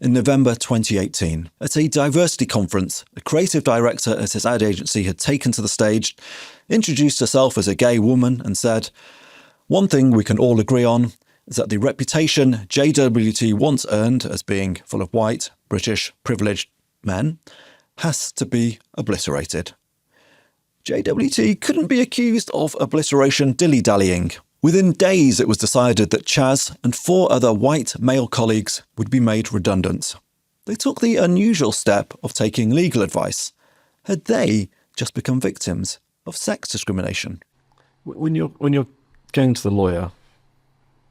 in November 2018. At a diversity conference, a creative director at his ad agency had taken to the stage, introduced herself as a gay woman and said, "One thing we can all agree on is that the reputation JWT once earned as being full of white, British, privileged men has to be obliterated." JWT couldn't be accused of obliteration dilly-dallying. Within days, it was decided that Chas and 4 other white male colleagues would be made redundant. They took the unusual step of taking legal advice. Had they just become victims of sex discrimination? When you're going to the lawyer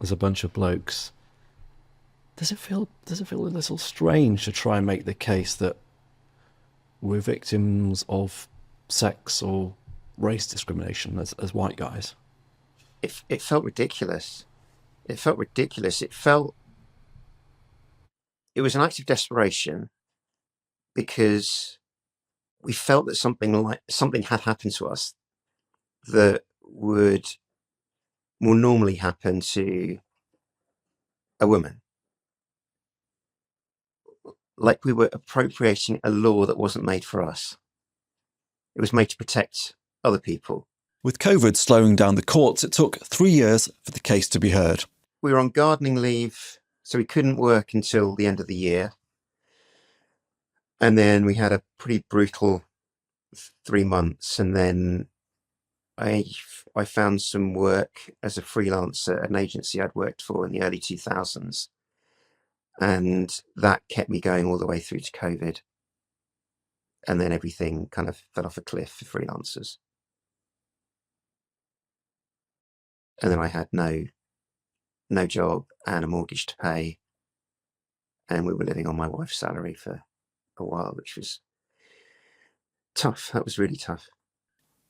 as a bunch of blokes, does it feel a little strange to try and make the case that we're victims of sex or race discrimination as white guys? It felt ridiculous. It was an act of desperation because we felt that something had happened to us that would more normally happen to a woman. Like we were appropriating a law that wasn't made for us. It was made to protect other people. With COVID slowing down the courts, it took 3 years for the case to be heard. We were on gardening leave, so we couldn't work until the end of the year. And then we had a pretty brutal 3 months. And then I found some work as a freelancer at an agency I'd worked for in the early 2000s. And that kept me going all the way through to COVID. And then everything kind of fell off a cliff for freelancers. And then I had no job and a mortgage to pay. And we were living on my wife's salary for a while, which was tough. That was really tough.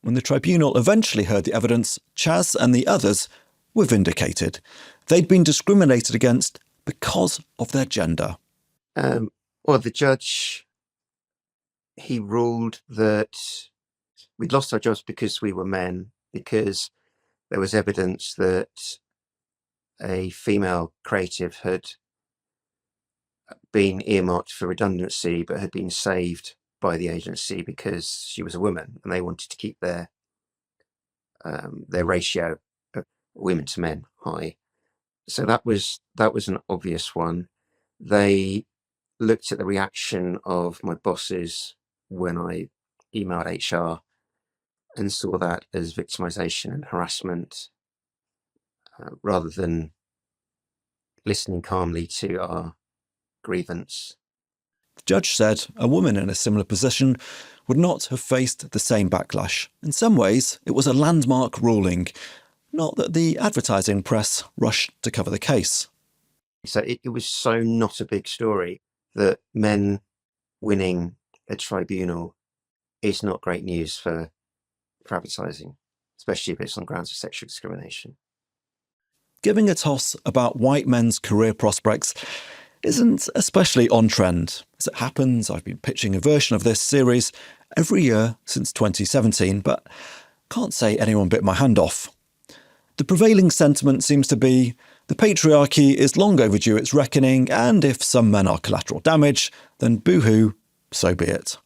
When the tribunal eventually heard the evidence, Chas and the others were vindicated. They'd been discriminated against because of their gender. Well, the judge, he ruled that we'd lost our jobs because we were men, because there was evidence that a female creative had been earmarked for redundancy, but had been saved by the agency because she was a woman, and they wanted to keep their ratio of women to men high. So that was an obvious one. They looked at the reaction of my bosses when I emailed HR and saw that as victimization and harassment, rather than listening calmly to our grievance. The judge said a woman in a similar position would not have faced the same backlash. In some ways, it was a landmark ruling, not that the advertising press rushed to cover the case. So it was so not a big story that men winning a tribunal is not great news for advertising, especially if it's on grounds of sexual discrimination. Giving a toss about white men's career prospects isn't especially on trend. As it happens, I've been pitching a version of this series every year since 2017, but can't say anyone bit my hand off. The prevailing sentiment seems to be the patriarchy is long overdue its reckoning, and if some men are collateral damage, then boo-hoo, so be it.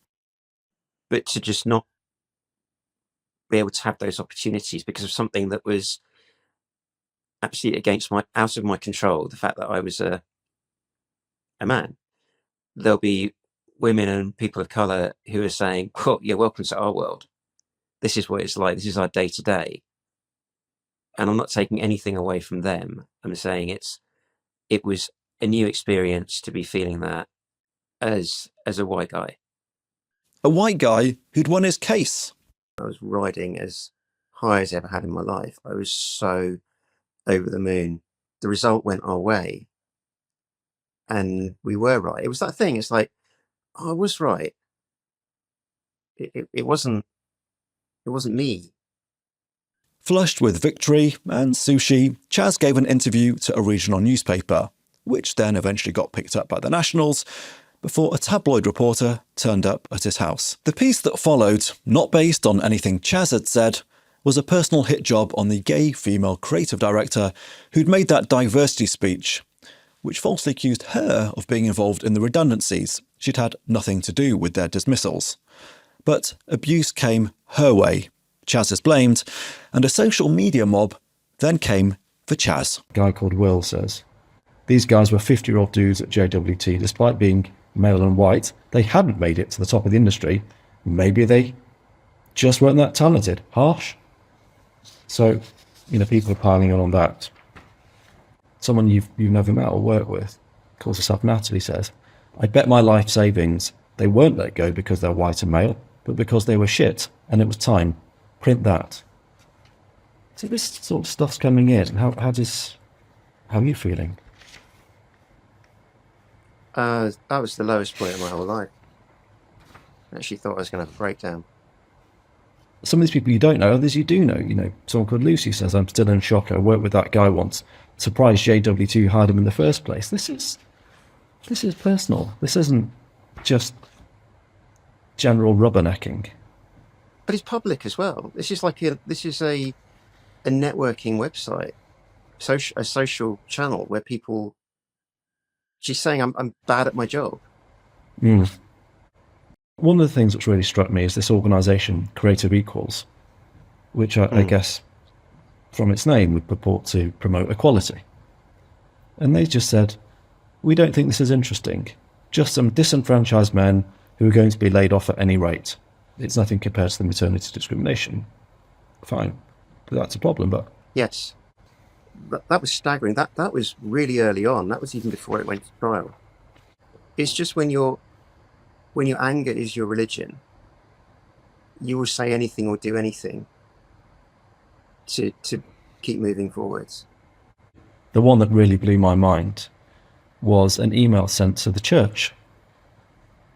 But to just not be able to have those opportunities because of something that was absolutely out of my control, the fact that I was a man. There'll be women and people of colour who are saying, "Oh, you're welcome to our world. This is what it's like. This is our day to day." And I'm not taking anything away from them. I'm saying it was a new experience to be feeling that as a white guy. A white guy who'd won his case. I was riding as high as I ever had in my life. I was so over the moon. The result went our way. And we were right. It was that thing. It's like, oh, I was right. It wasn't me. Flushed with victory and sushi, Chas gave an interview to a regional newspaper, which then eventually got picked up by the Nationals, before a tabloid reporter turned up at his house. The piece that followed, not based on anything Chas had said, was a personal hit job on the gay female creative director who'd made that diversity speech, which falsely accused her of being involved in the redundancies. She'd had nothing to do with their dismissals. But abuse came her way. Chas is blamed, and a social media mob then came for Chas. A guy called Will says, these guys were 50-year-old dudes at JWT. Despite being male and white, they hadn't made it to the top of the industry. Maybe they just weren't that talented. Harsh. So, people are piling on that. Someone you've never met or worked with calls herself Natalie, says, I bet my life savings they weren't let go because they're white and male, but because they were shit and it was time. Print that. So this sort of stuff's coming in. How are you feeling? That was the lowest point of my whole life. I actually thought I was going to have a breakdown. Some of these people you don't know, others you do know. Someone called Lucy says, I'm still in shock. I worked with that guy once. Surprised JW2 hired him in the first place. This is personal. This isn't just general rubbernecking. But it's public as well. This is a networking website, a social channel where people. She's saying I'm bad at my job. Mm. One of the things which really struck me is this organisation, Creative Equals, which I guess from its name would purport to promote equality. And they just said, we don't think this is interesting. Just some disenfranchised men who are going to be laid off at any rate. It's nothing compared to the maternity discrimination. Fine. That's a problem, but... Yes. That was staggering. That was really early on. That was even before it went to trial. It's just when your anger is your religion, you will say anything or do anything to keep moving forwards. The one that really blew my mind was an email sent to the church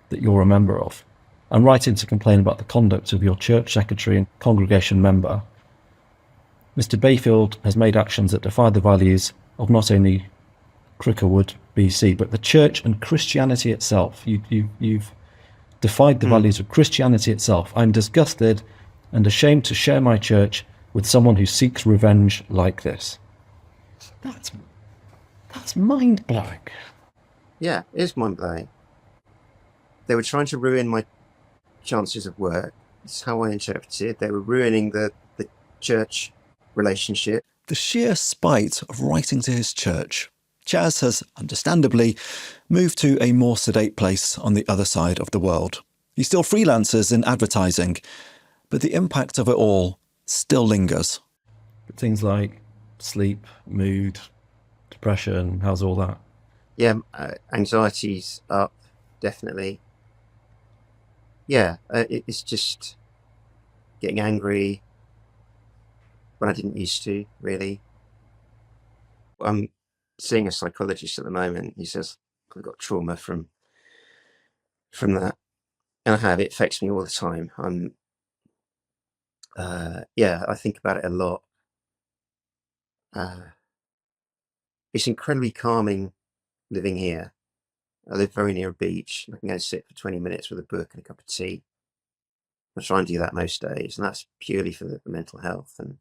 that you're a member of. I'm writing to complain about the conduct of your church secretary and congregation member. Mr. Bayfield has made actions that defy the values of not only Cricklewood, BC, but the church and Christianity itself. You've defied the values of Christianity itself. I'm disgusted and ashamed to share my church with someone who seeks revenge like this. That's mind-blowing. Yeah, it is mind-blowing. They were trying to ruin my chances of work. That's how I interpreted it. They were ruining the church relationship. The sheer spite of writing to his church. Chas has, understandably, moved to a more sedate place on the other side of the world. He still freelances in advertising, but the impact of it all still lingers. Things like sleep, mood, depression, how's all that? Yeah, anxiety's up, definitely. Yeah, it's just getting angry when I didn't used to, really. I'm seeing a psychologist at the moment. He says I've got trauma from that, and I have. It affects me all the time. I think about it a lot. It's incredibly calming living here. I live very near a beach. I can go sit for 20 minutes with a book and a cup of tea. I try and do that most days, and that's purely for the mental health. And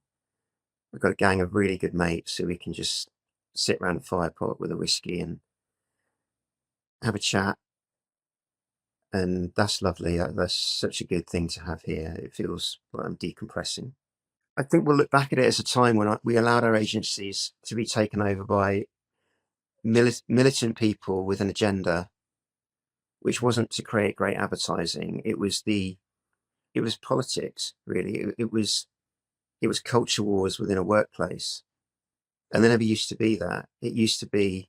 I've got a gang of really good mates who we can just sit around a fire pot with a whiskey and have a chat. And that's lovely. That's such a good thing to have here. It feels like I'm decompressing. I think we'll look back at it as a time when we allowed our agencies to be taken over by militant people with an agenda, which wasn't to create great advertising. It was politics, really. It was culture wars within a workplace. And there never used to be that. It used to be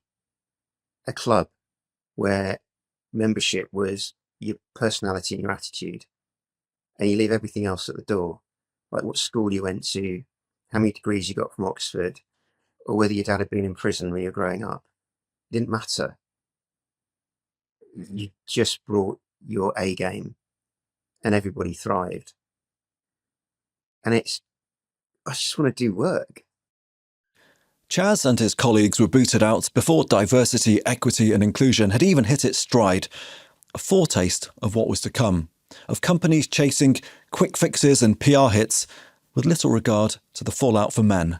a club where membership was your personality and your attitude, and you leave everything else at the door, like what school you went to, how many degrees you got from Oxford, or whether your dad had been in prison when you were growing up. It didn't matter. You just brought your A game, and everybody thrived. And I just want to do work. Chas and his colleagues were booted out before diversity, equity and inclusion had even hit its stride. A foretaste of what was to come, of companies chasing quick fixes and PR hits with little regard to the fallout for men